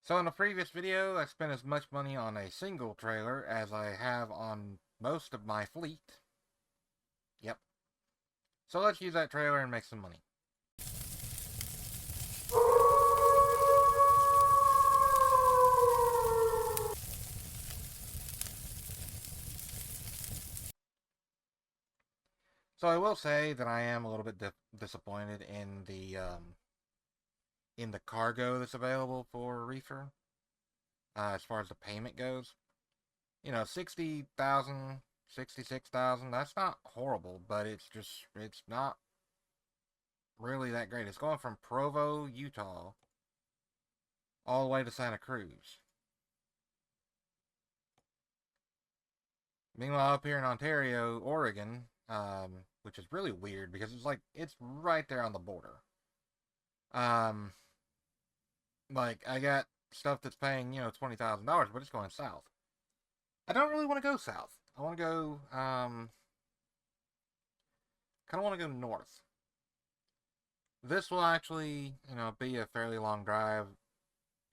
So in the previous video, I spent as much money on a single trailer as I have on most of my fleet. Yep. So let's use that trailer and make some money. So I will say that I am a little bit disappointed in the cargo that's available for reefer. As far as the payment goes, 60,000, 66,000. That's not horrible, but it's not really that great. It's going from Provo, Utah, all the way to Santa Cruz. Meanwhile, up here in Ontario, Oregon, which is really weird because it's right there on the border. Um, like I got stuff that's paying $20,000, but it's going south. I don't really want to go south. I want to go kind of want to go north. This will actually be a fairly long drive,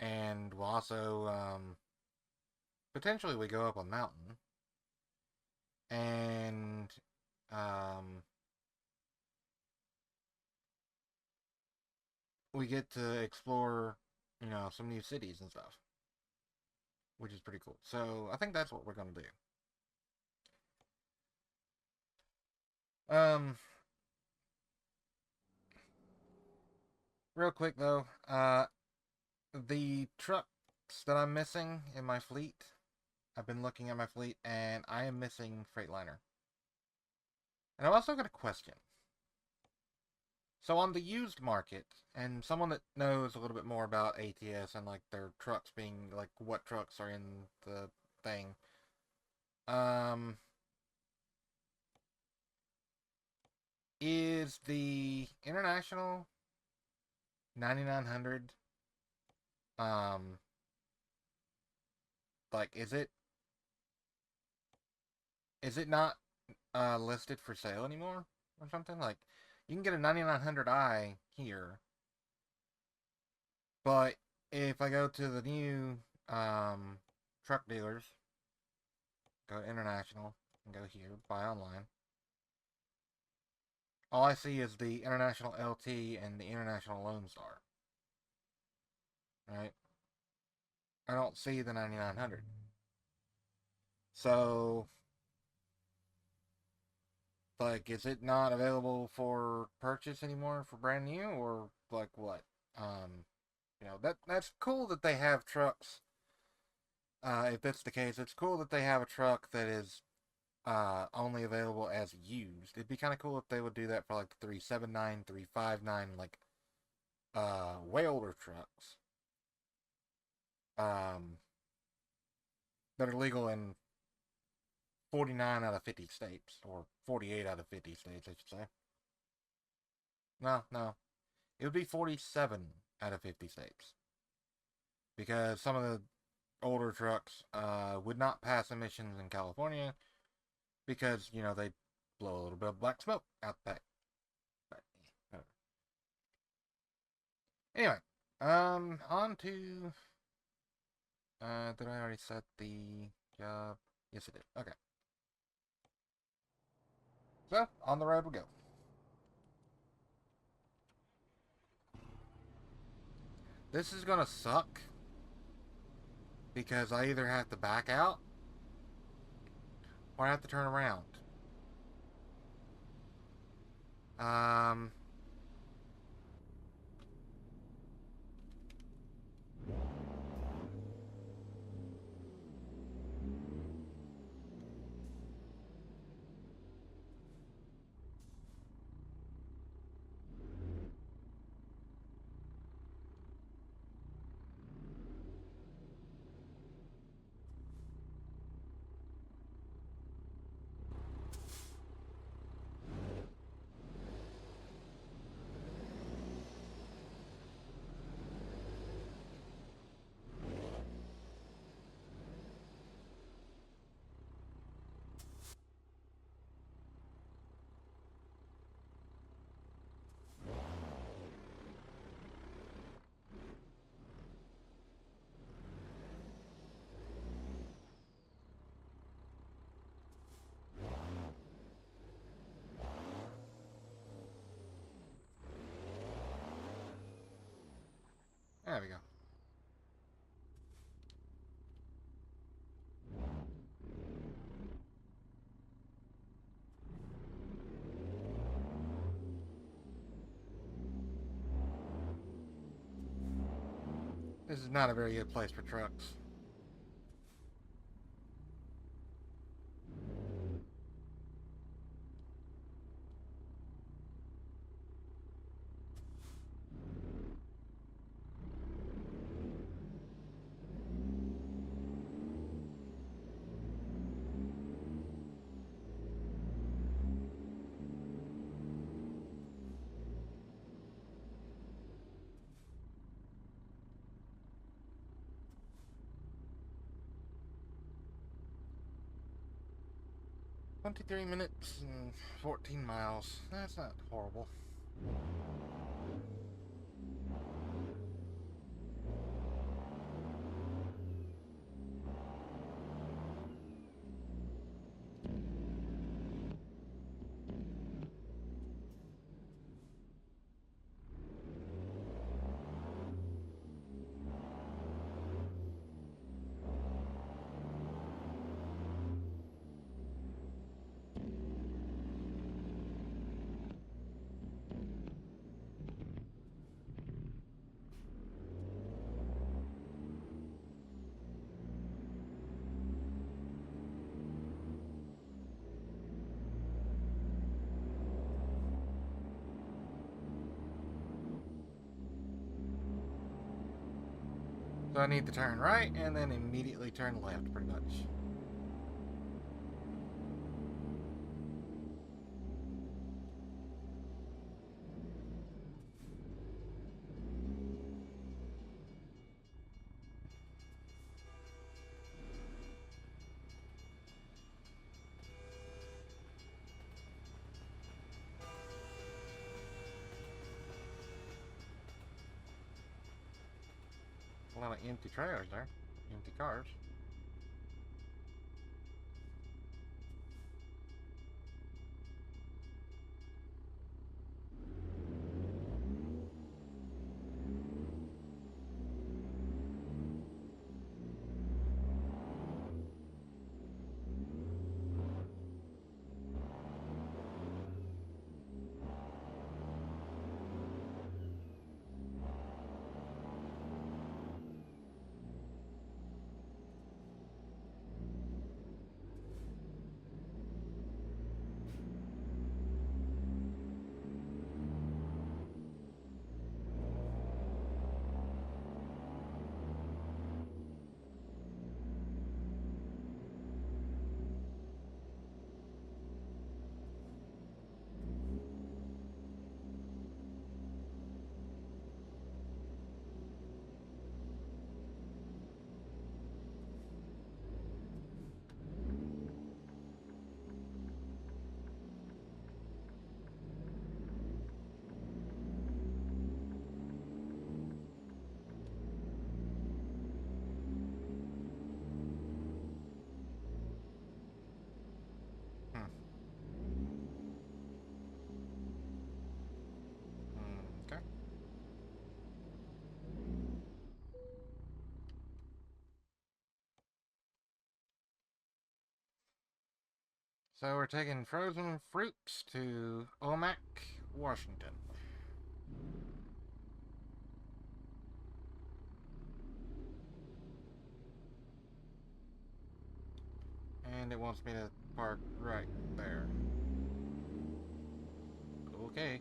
and will also potentially we go up a mountain and um we get to explore, some new cities and stuff, which is pretty cool. So I think that's what we're gonna do. Um, Real quick though, the trucks that I'm missing in my fleet, I've been looking at my fleet and I am missing Freightliner. And I've also got a question. So on the used market, and someone that knows a little bit more about ATS and like their trucks being like what trucks are in the thing, um, is the International 9900 um like is it not listed for sale anymore or something? Like you can get a 9900i here, but if I go to the new truck dealers, go to International and go here, buy online, all I see is the International LT and the International Lone Star. Right? I don't see the 9900. So, like, is it not available for purchase anymore for brand new, or like what? Um, that's cool that they have trucks. If that's the case, it's cool that they have a truck that is only available as used. It'd be kind of cool if they would do that for like the 379, 359, like way older trucks. Um, that are legal in 49 out of 50 states, or 48 out of 50 states, I should say. No, no. It would be 47 out of 50 states. Because some of the older trucks would not pass emissions in California because, they blow a little bit of black smoke out the back. But, anyway, on to. Did I already set the job? Yes, I did. Okay. So, on the road we go. This is gonna suck because I either have to back out or I have to turn around. Um, There we go. This is not a very good place for trucks. "23 minutes and 14 miles. That's not horrible." So I need to turn right and then immediately turn left, pretty much. A lot of empty trailers there. Empty cars. Hmm. Okay. So we're taking frozen fruits to Omak, Washington. And it wants me to park right there. Okay.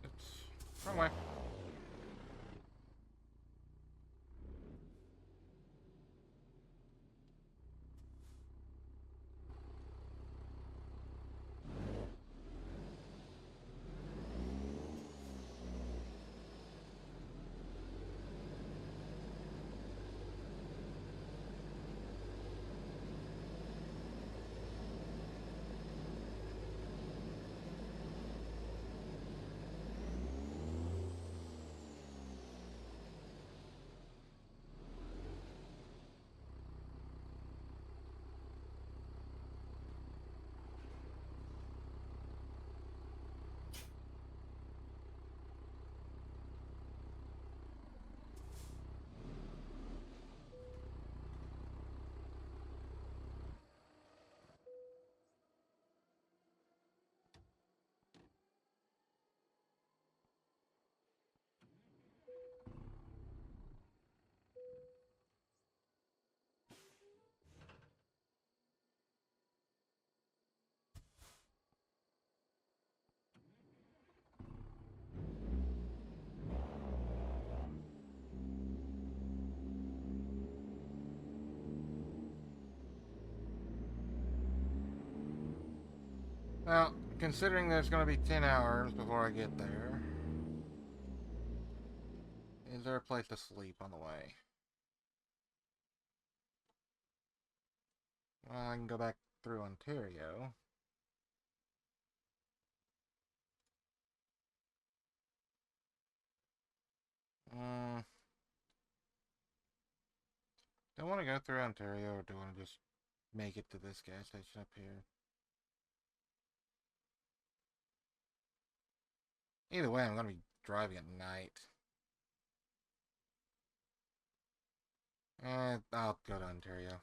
It's wrong way. Well, considering there's going to be 10 hours before I get there, is there a place to sleep on the way? Well, I can go back through Ontario. Mm, do I want to go through Ontario or do I want to just make it to this gas station up here? Either way, I'm going to be driving at night. I'll go to Ontario.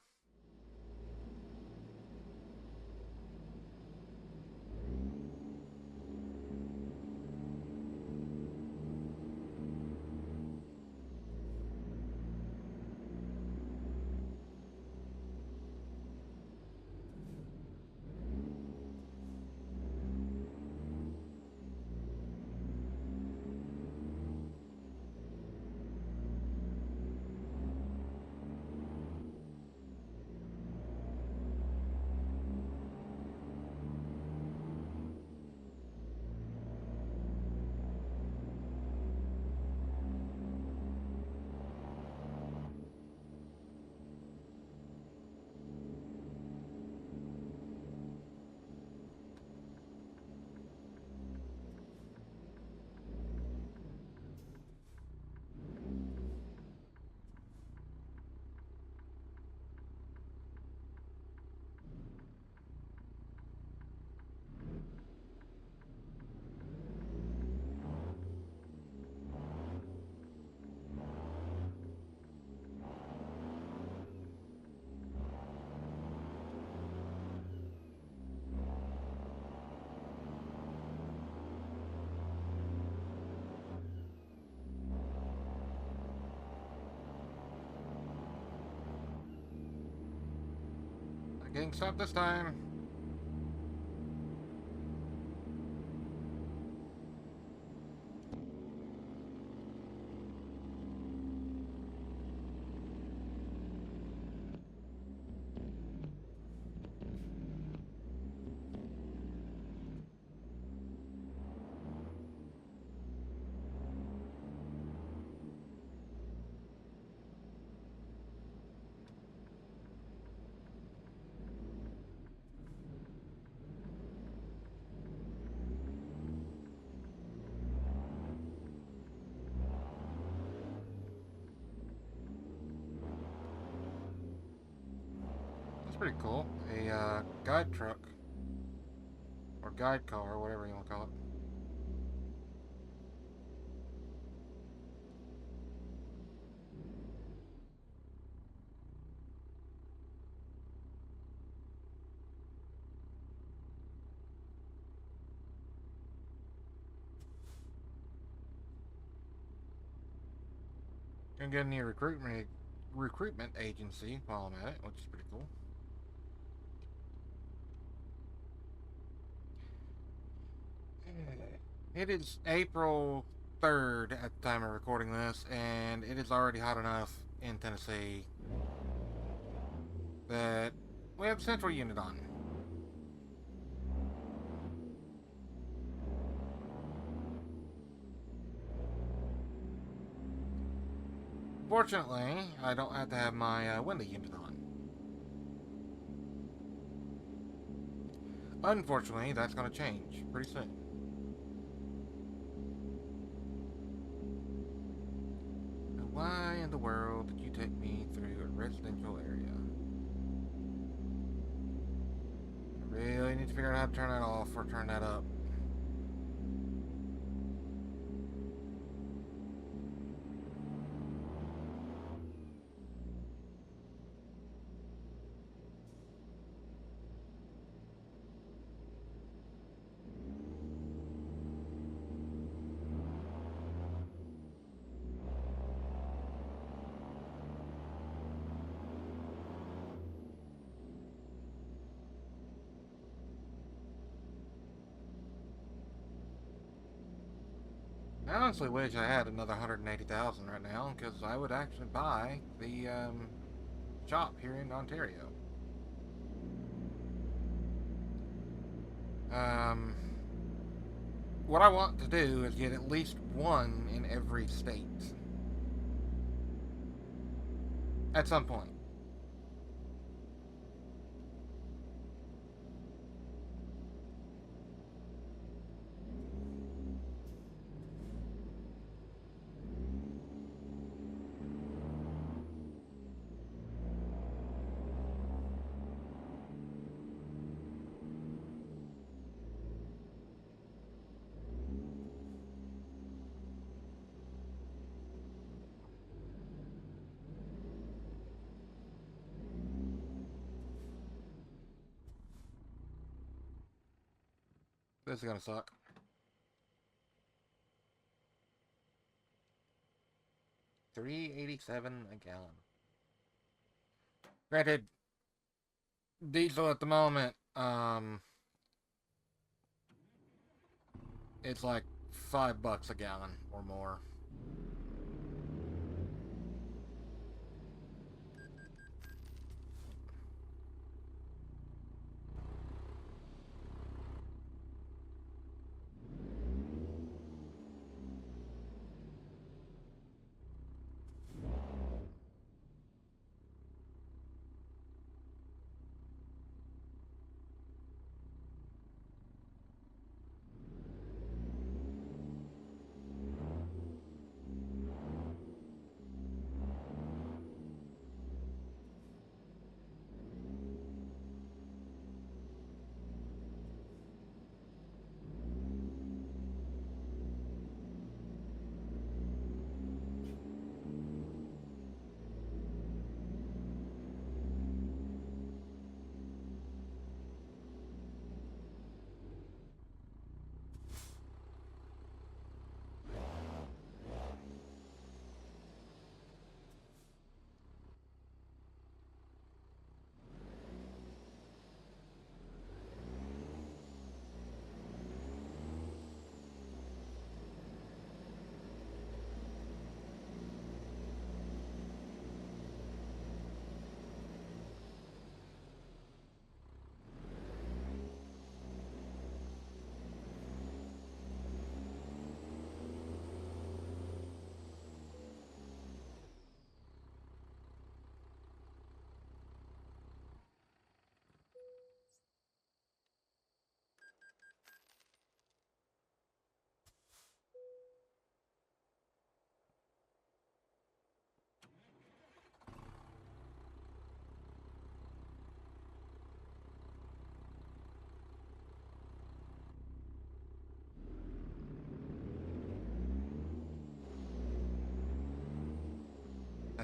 Not getting stopped this time. That's pretty cool. A guide truck. Or guide car, whatever you want to call it. Gonna get a new recruitment agency while I'm at it, which is pretty cool. It is April 3rd at the time of recording this, and it is already hot enough in Tennessee that we have central unit on. Fortunately, I don't have to have my window unit on. Unfortunately, that's going to change pretty soon. Now, why in the world did you take me through a residential area? I really need to figure out how to turn that off or turn that up. I honestly wish I had another 180,000 right now, because I would actually buy the shop here in Ontario. Um, what I want to do is get at least one in every state at some point. This is gonna suck. 387 a gallon. Granted, diesel at the moment, it's like $5 a gallon or more.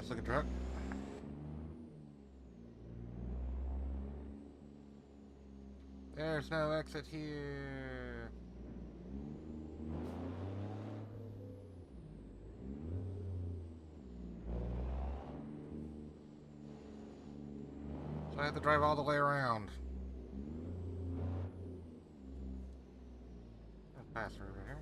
Let's look at truck. There's no exit here. So I have to drive all the way around. Let's pass through over here.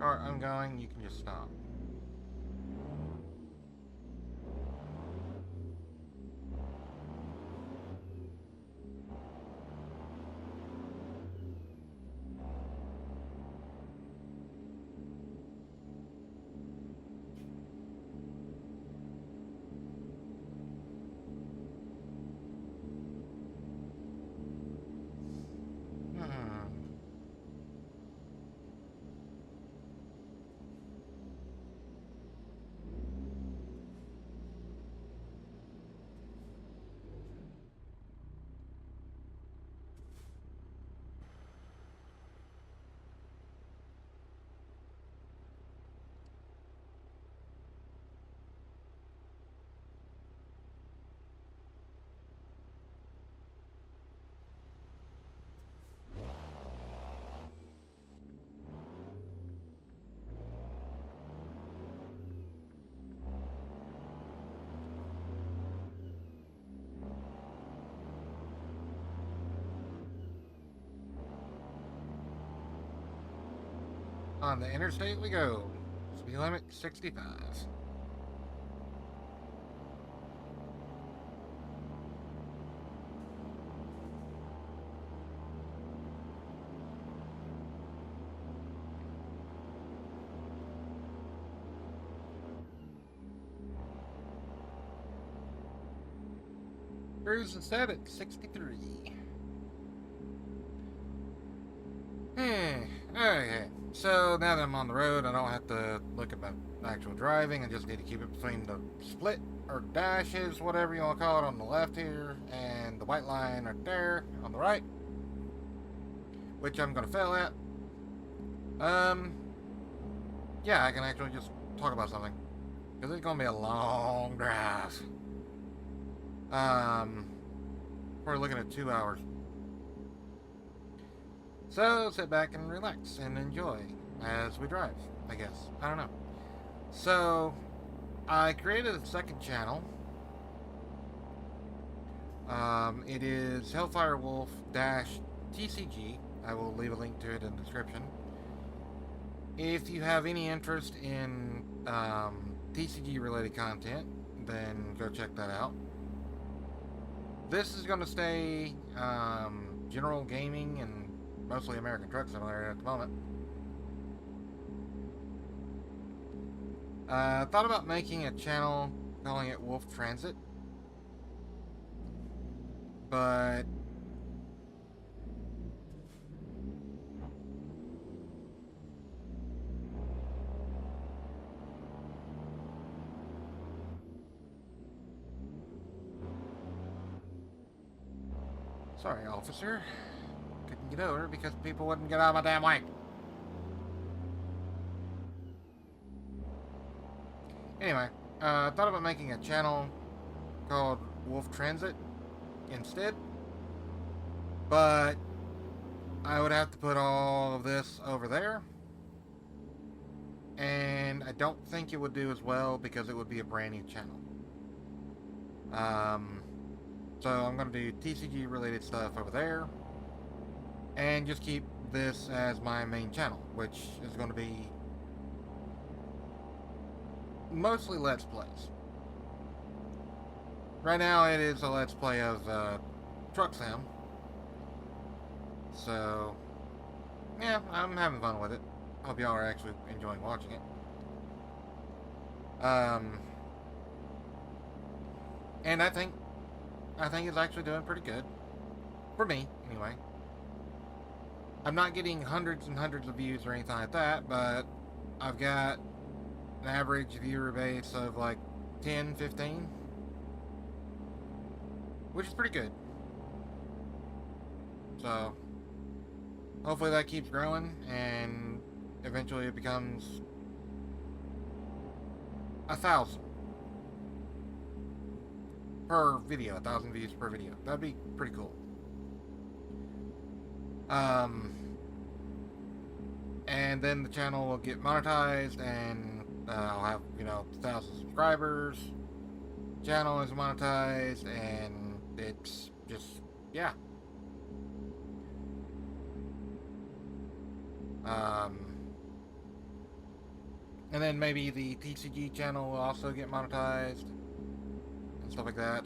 Alright, I'm going. You can just stop. Hmm. On the interstate we go. Speed limit 65. Cruise instead at 63. Okay, so now that I'm on the road, I don't have to look at my actual driving. I just need to keep it between the split or dashes, whatever you want to call it, on the left here, and the white line right there on the right, which I'm going to fail at. Um, yeah, I can actually just talk about something because it's going to be a long drive. We're looking at 2 hours. So sit back and relax and enjoy as we drive, I guess. I don't know. So I created a second channel. It is Hellfire Wolf TCG. I will leave a link to it in the description. If you have any interest in TCG related content, then go check that out. This is going to stay general gaming and mostly American Truck Simulator at the moment. Thought about making a channel calling it Wolf Transit, but sorry, officer, couldn't get over because people wouldn't get out of my damn way. Anyway, thought about making a channel called Wolf Transit instead, but I would have to put all of this over there, and I don't think it would do as well because it would be a brand new channel. So I'm going to do TCG related stuff over there, and just keep this as my main channel, which is going to be mostly Let's Plays. Right now it is a Let's Play of Truck Sim. So, yeah, I'm having fun with it. Hope y'all are actually enjoying watching it. And I think it's actually doing pretty good. For me, anyway. I'm not getting hundreds and hundreds of views or anything like that, but I've got an average viewer base of like 10, 15, which is pretty good. So, hopefully that keeps growing and eventually it becomes 1,000 per video, 1,000 views per video. That'd be pretty cool. And then the channel will get monetized and I'll have, 1,000 subscribers. Channel is monetized and it's just, yeah. And then maybe the TCG channel will also get monetized and stuff like that.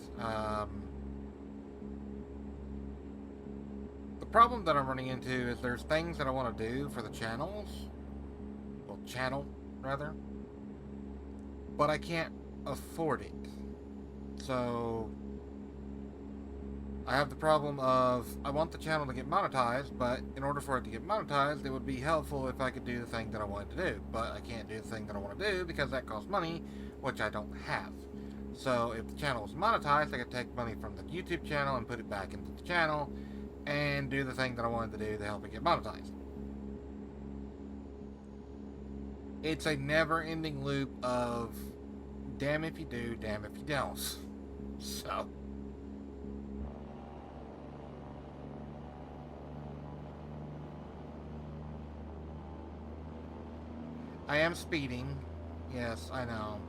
The problem that I'm running into is there's things that I want to do for the channel, rather, but I can't afford it. So I have the problem of I want the channel to get monetized, but in order for it to get monetized, it would be helpful if I could do the thing that I wanted to do. But I can't do the thing that I want to do because that costs money, which I don't have. So if the channel was monetized, I could take money from the YouTube channel and put it back into the channel and do the thing that I wanted to do to help it get monetized. It's a never-ending loop of damn if you do, damn if you don't. So I am speeding. Yes, I know.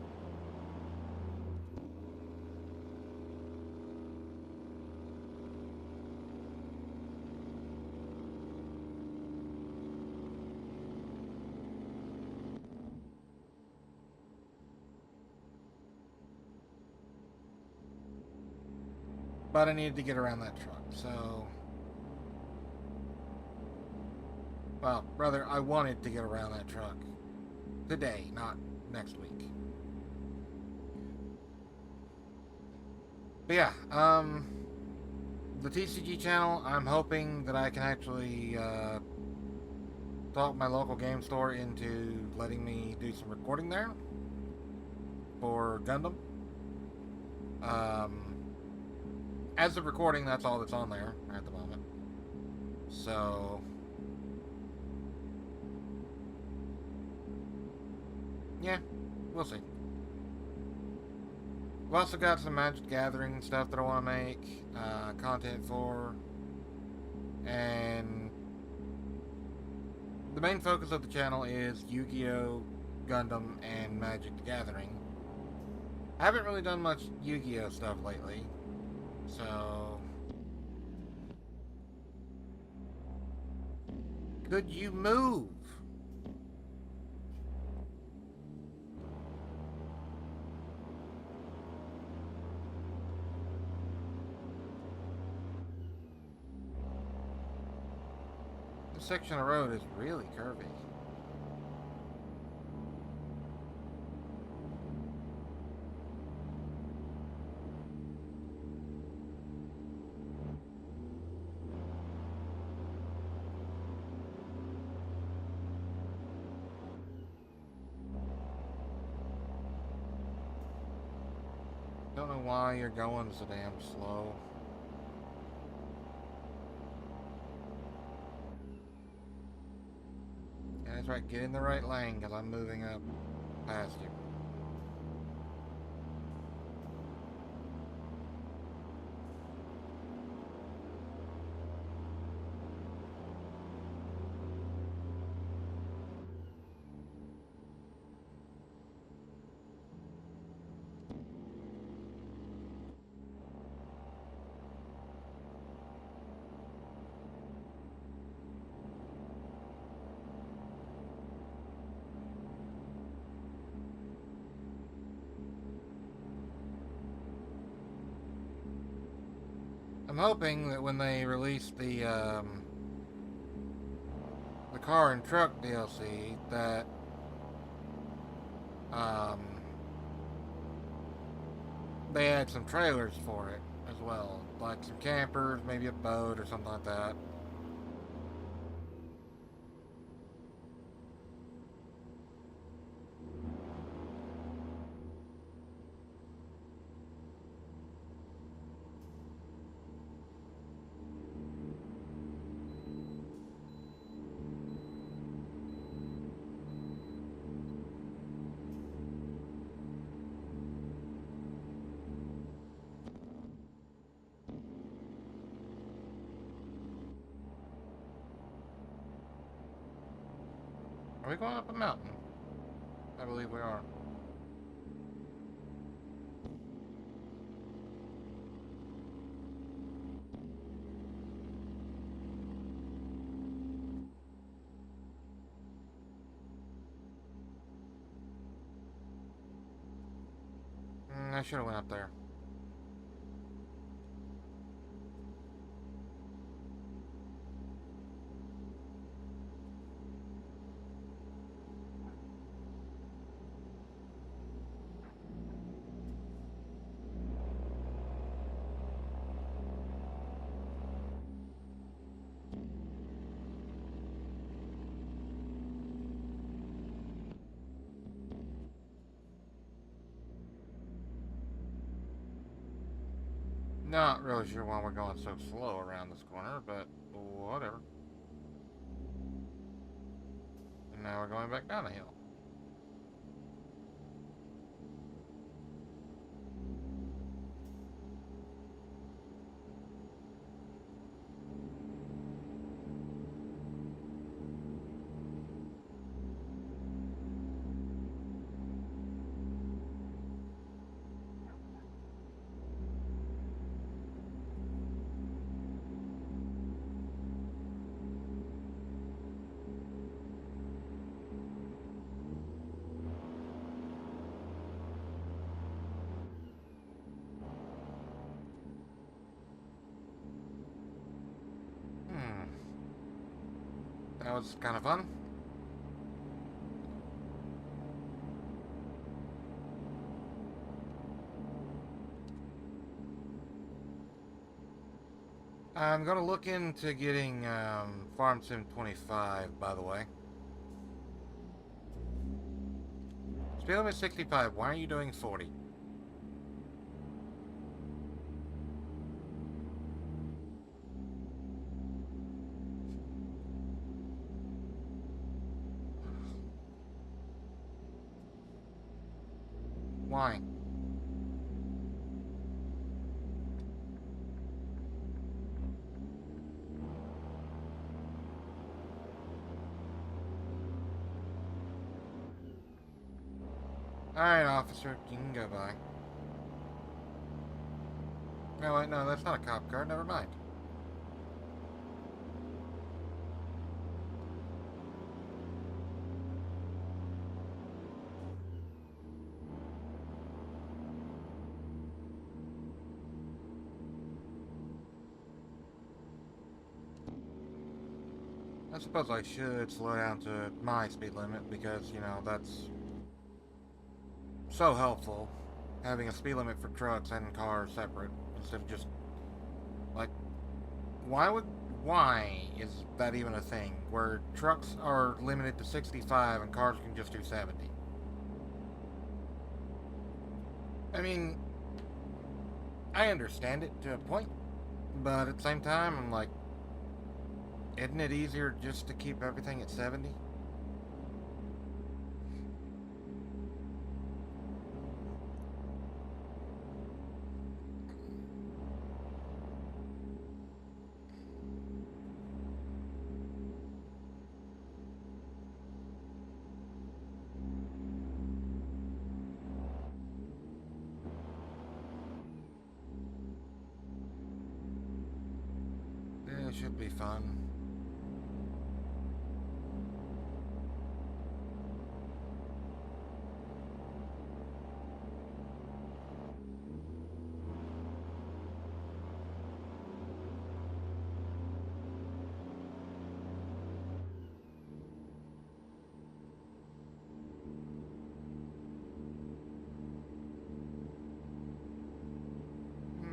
but I needed to get around that truck. So, well, rather, I wanted to get around that truck today, not next week. But yeah, the TCG channel, I'm hoping that I can actually talk my local game store into letting me do some recording there for Gundam. Um, as of recording, that's all that's on there at the moment. So, yeah, we'll see. I've also got some Magic Gathering stuff that I want to make content for, and the main focus of the channel is Yu-Gi-Oh, Gundam, and Magic the Gathering. I haven't really done much Yu-Gi-Oh stuff lately, so could you move? This section of road is really curvy. Don't know why you're going so damn slow. Yeah, that's right, get in the right lane because I'm moving up past you. I'm hoping that when they release the car and truck DLC, that um, they add some trailers for it as well, like some campers, maybe a boat or something like that. Are we going up a mountain? I believe we are. I should have went up there. Not really sure why we're going so slow around this corner, but whatever. And now we're going back down the hill. That was kind of fun. I'm going to look into getting Farm Sim 25, by the way. Speed limit 65. Why are you doing 40? Why? Alright, officer. You can go by. No, wait, no, that's not a cop car. Never mind. I suppose I should slow down to my speed limit because, you know, that's so helpful. Having a speed limit for trucks and cars separate instead of just, like, why is that even a thing? Where trucks are limited to 65 and cars can just do 70? I mean, I understand it to a point, but at the same time, I'm like, isn't it easier just to keep everything at 70? Yeah, it should be fun.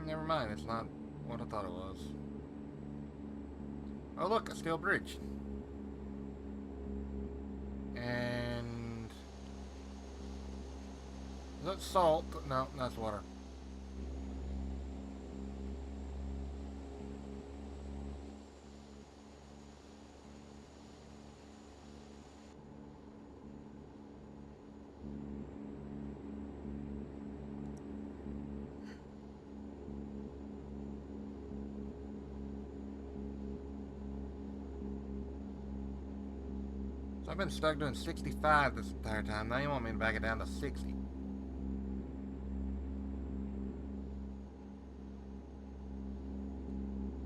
Never mind, it's not what I thought it was. Oh look, a steel bridge. And... is that salt? No, that's water. So I've been stuck doing 65 this entire time. Now you want me to back it down to 60.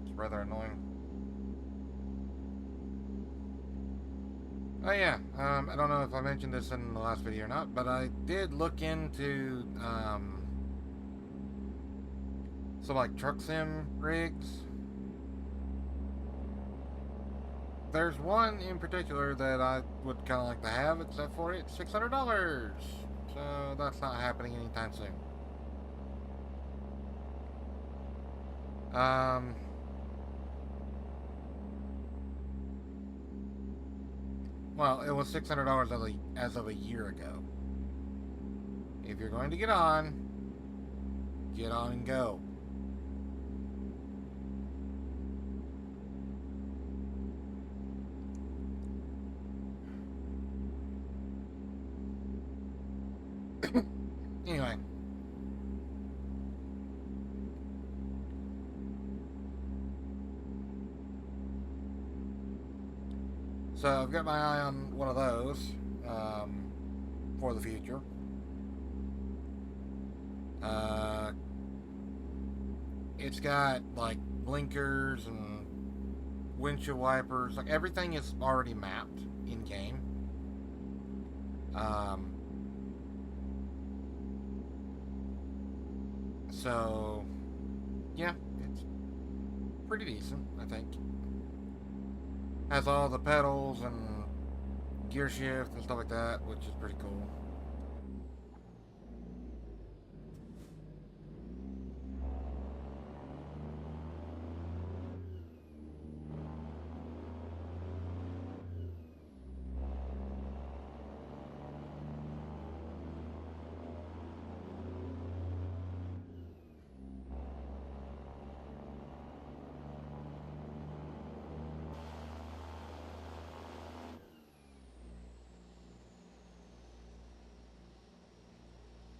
It's rather annoying. Oh yeah, I don't know if I mentioned this in the last video or not, but I did look into some like truck sim rigs. There's one in particular that I would kind of like to have, except for it's $600. So that's not happening anytime soon. Well, it was $600 as of a year ago. If you're going to get on and go. Anyway. So I've got my eye on one of those for the future. It's got like blinkers and windshield wipers. Like everything is already mapped in game. Um, so yeah, it's pretty decent, I think. Has all the pedals and gear shift and stuff like that, which is pretty cool.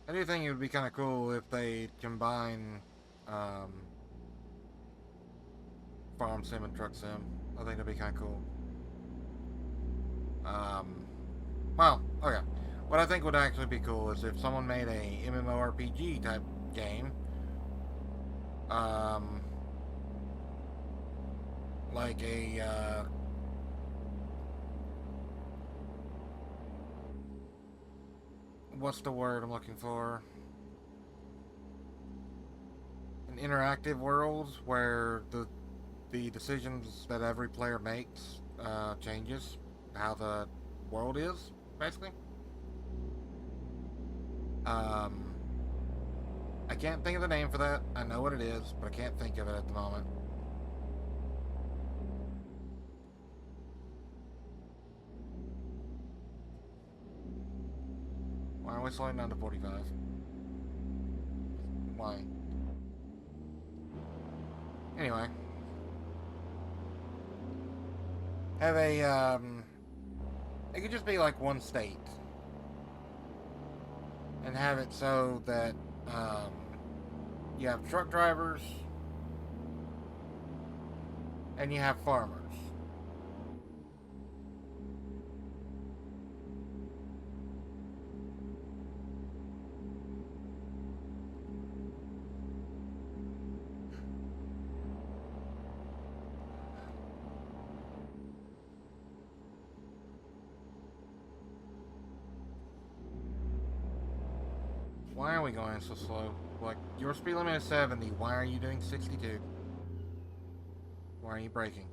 I do think it would be kind of cool if they combine um, farm sim and truck sim. I think that'd be kind of cool. Um, well, okay. What I think would actually be cool is if someone made a MMORPG type game, um, like a what's the word I'm looking for? An interactive world where the decisions that every player makes changes how the world is, basically. Um, I can't think of the name for that. I know what it is, but I can't think of it at the moment. Why are we slowing down to 45? Why? Anyway, have a it could just be like one state, and have it so that um, you have truck drivers and you have farmers. Why are we going so slow? Like, your speed limit is 70. Why are you doing 62? Why are you braking?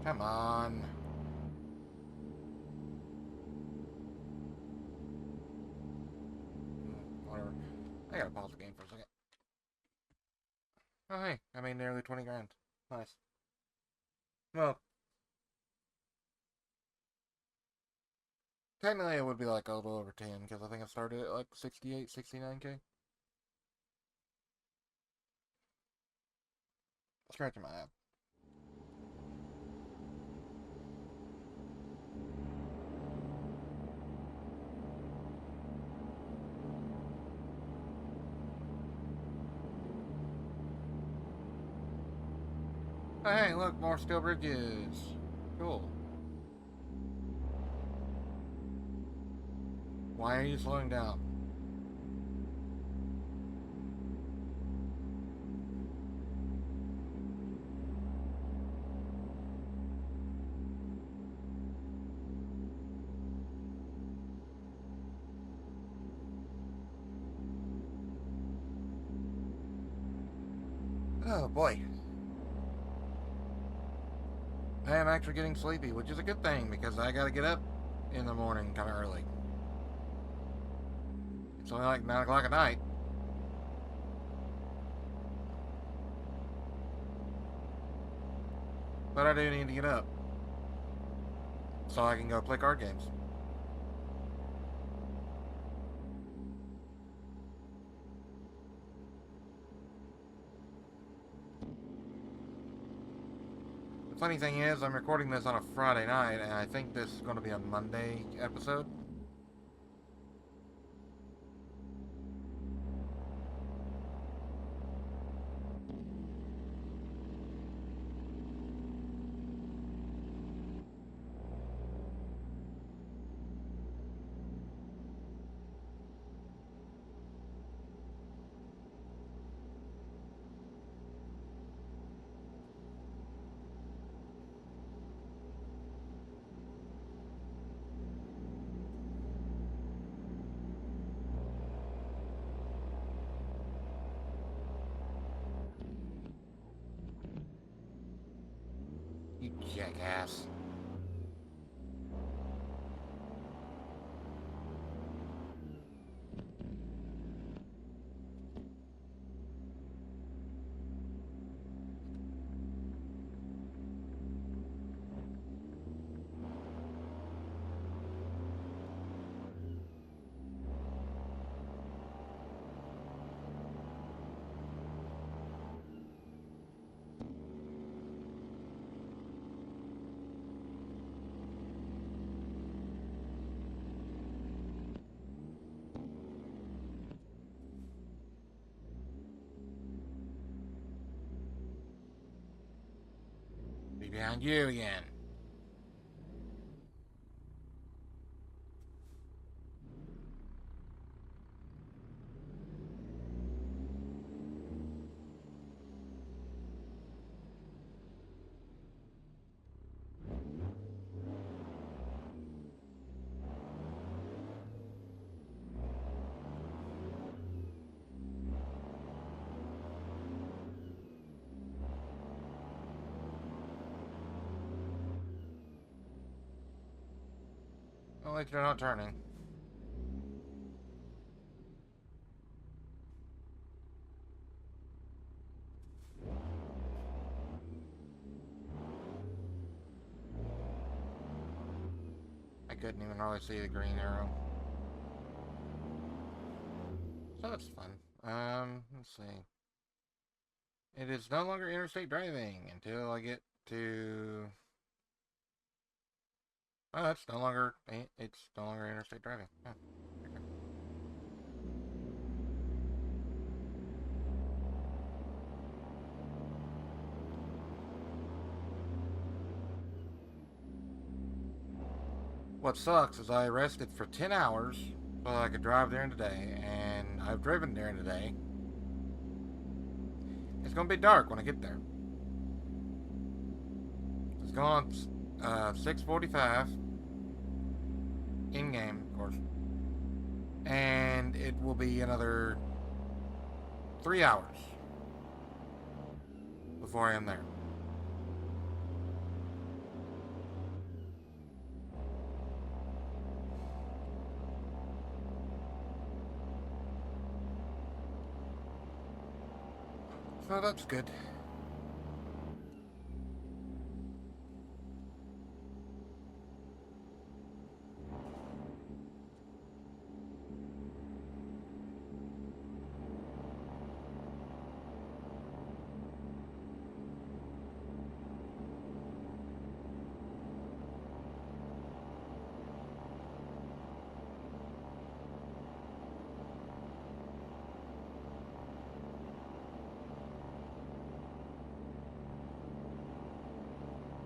Come on. Whatever. I gotta pause the game for a second. Oh, hey. I made nearly 20 grand. Nice. Well, technically it would be like a little over 10, because I think I started at like 68, 69K. Scratching my app. Oh, hey, look, more steel bridges. Cool. Why are you slowing down? Oh, boy. I am actually getting sleepy, which is a good thing, because I gotta get up in the morning kind of early. It's only like 9 o'clock at night. But I do need to get up so I can go play card games. The funny thing is, I'm recording this on a Friday night, and I think this is going to be a Monday episode. Jackass. Be behind you again. Well, at least you're not turning. I couldn't even really see the green arrow. So that's fun. Let's see. It is no longer interstate driving until I get to... Oh, it's no longer interstate driving. Oh, okay. What sucks is I rested for 10 hours so I could drive during the day, and I've driven during the day. It's gonna be dark when I get there. It's going 6:45 in game, of course, and it will be another 3 hours before I am there. So that's good.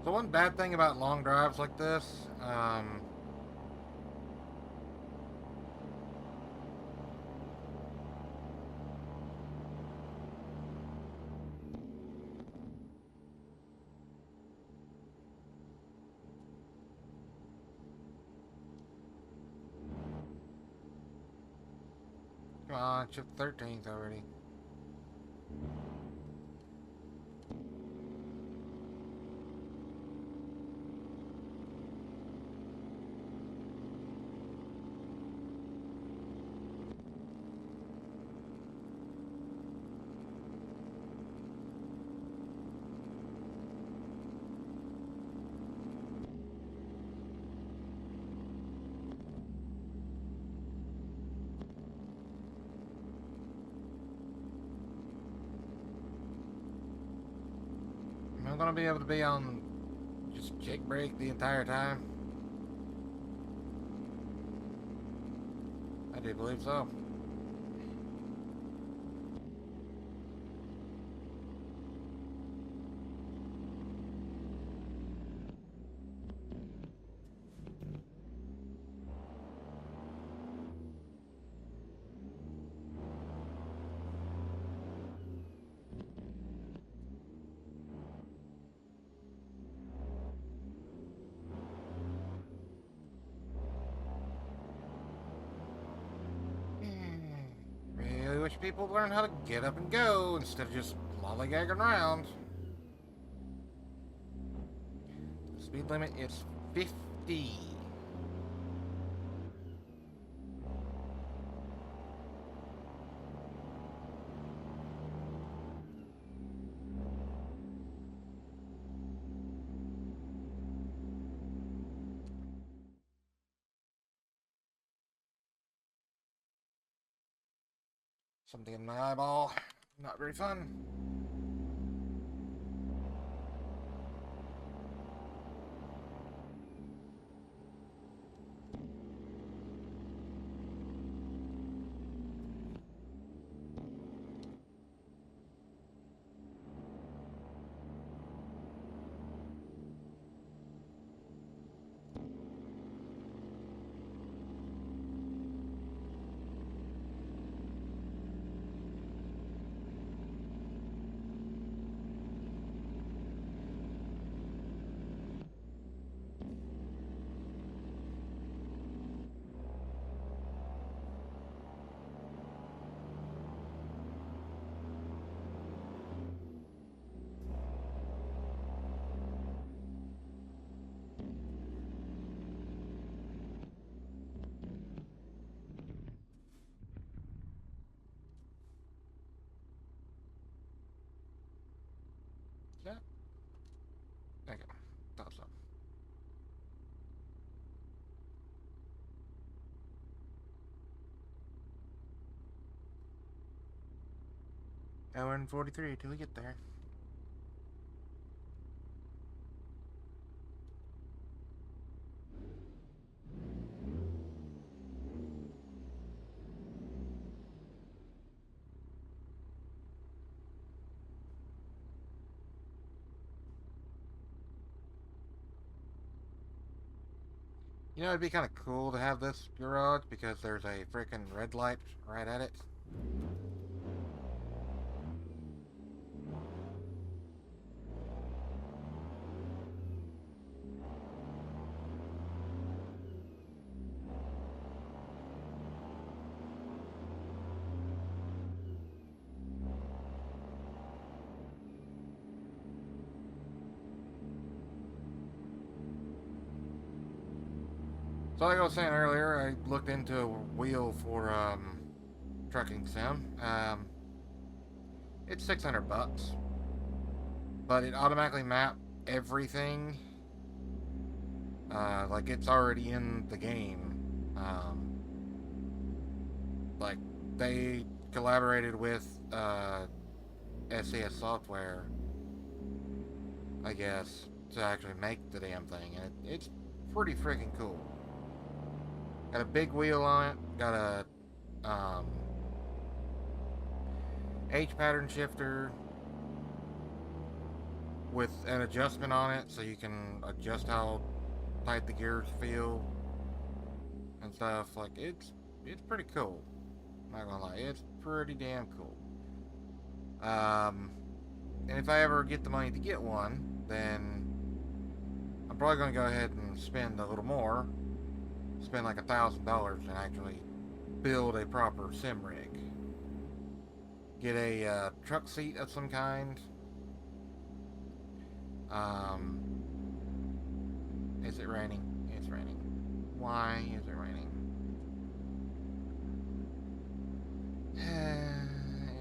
The one bad thing about long drives like this, come on, chip 13th already. I'm gonna be able to be on just jake brake the entire time. I do believe so. Really wish people learn how to get up and go instead of just lollygagging around. Speed limit is 50. Something in my eyeball. Not very fun. Yeah. Okay. Thought so. Hour and 43 till we get there. You know, it'd be kind of cool to have this garage because there's a freaking red light right at it. So like I was saying earlier, I looked into a wheel for trucking sim. It's 600 bucks, but it automatically mapped everything. Like it's already in the game. Like they collaborated with SES Software, I guess, to actually make the damn thing, and it's pretty freaking cool. Got a big wheel on it. Got a H pattern shifter with an adjustment on it, so you can adjust how tight the gears feel and stuff. Like it's pretty cool. I'm not gonna lie, it's pretty damn cool. And if I ever get the money to get one, then I'm probably gonna go ahead and spend a little more, spend like $1,000 and actually build a proper sim rig. Get a truck seat of some kind. Um, is it raining? It's raining. Why is it raining?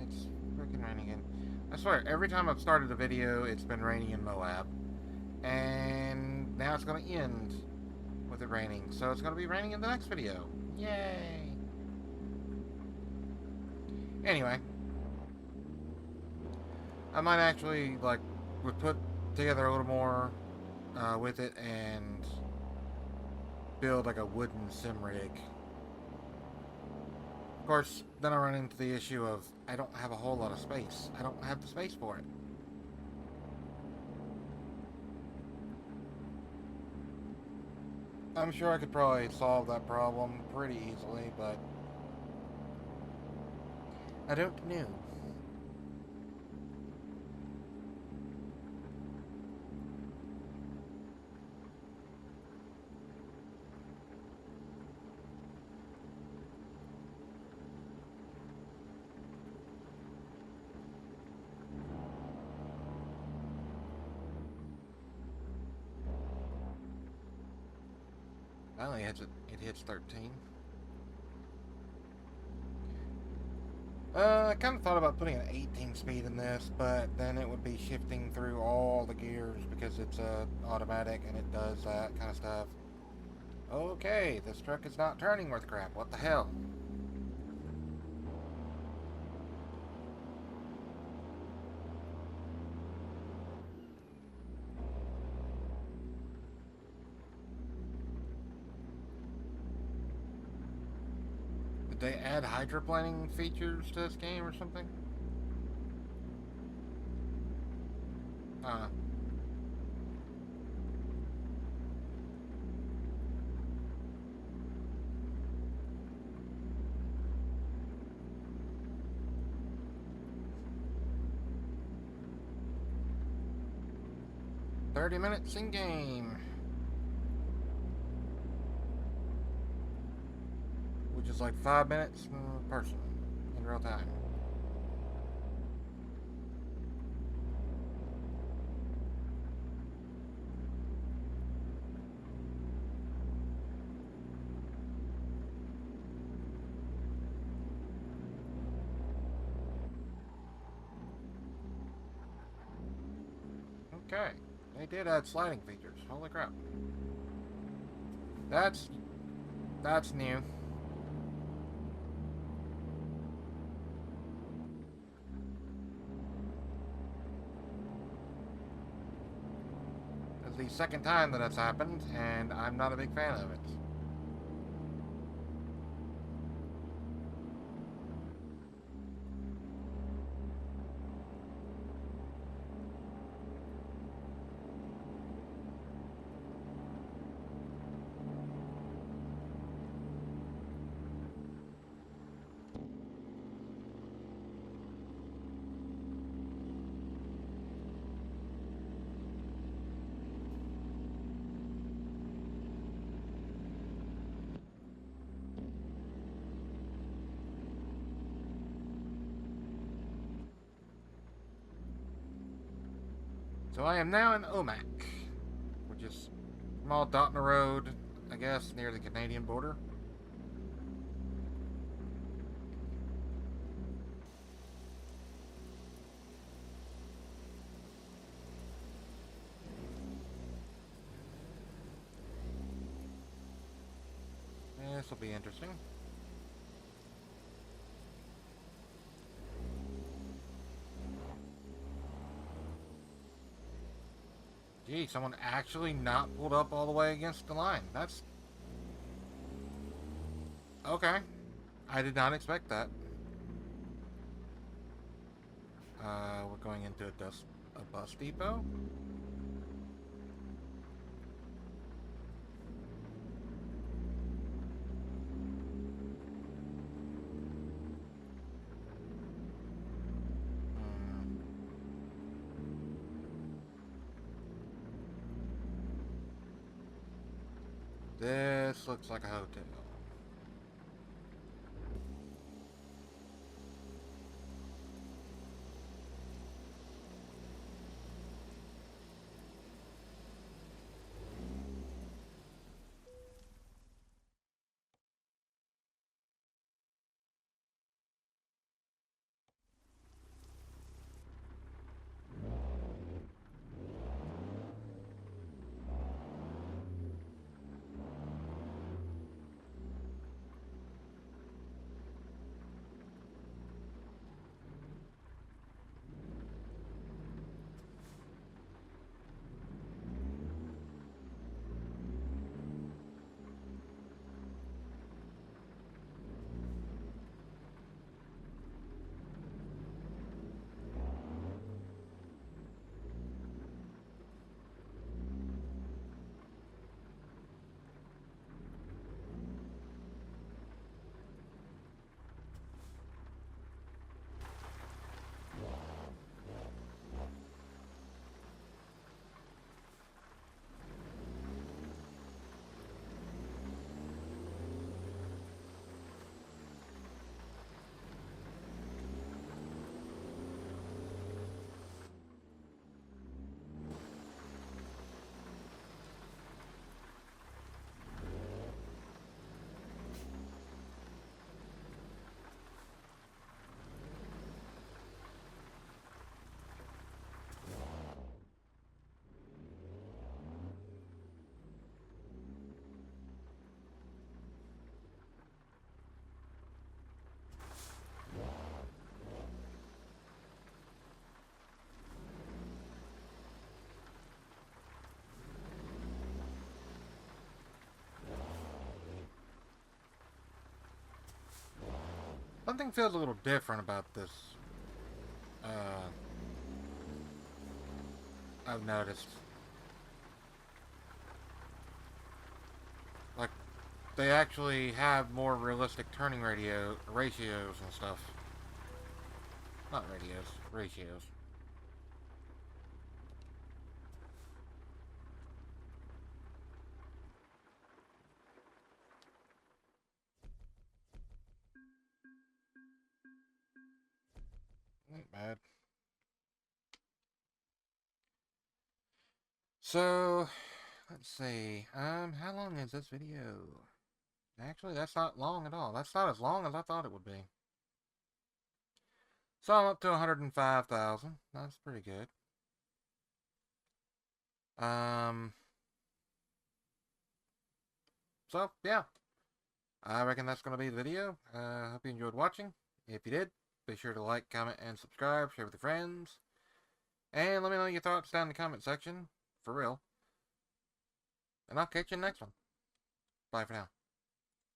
It's freaking raining again. I swear, every time I've started a video, it's been raining in Moab. And now it's going to end with it raining. So it's going to be raining in the next video. Yay! Anyway, I might actually, like, would put together a little more with it and build like a wooden sim rig. Of course, then I run into the issue of I don't have a whole lot of space. I don't have the space for it. I'm sure I could probably solve that problem pretty easily, but I don't know. Finally it hits 13. I kind of thought about putting an 18 speed in this, but then it would be shifting through all the gears because it's automatic and it does that kind of stuff. Okay, this truck is not turning worth crap. What the hell? Did they add hydroplaning features to this game or something? 30 minutes in game. Which is like 5 minutes in person, in real time. Okay, they did add sliding features. Holy crap. That's that's new. It's the second time that that's happened, and I'm not a big fan of it. So I am now in Omak, which is a small dot in the road, I guess, near the Canadian border. This will be interesting. Gee, someone actually not pulled up all the way against the line. That's okay. I did not expect that. We're going into a bus depot. Hmm. This looks like a hotel. something feels a little different about this. Uh, I've noticed. Like, they actually have more realistic turning ratios and stuff. Not radios, ratios. Not bad. So, let's see. How long is this video? Actually, that's not long at all. That's not as long as I thought it would be. So I'm up to 105,000. That's pretty good. Um, so yeah, I reckon that's going to be the video. Hope you enjoyed watching. If you did, be sure to like, comment, and subscribe. Share with your friends. And let me know your thoughts down in the comment section. For real. And I'll catch you in the next one. Bye for now.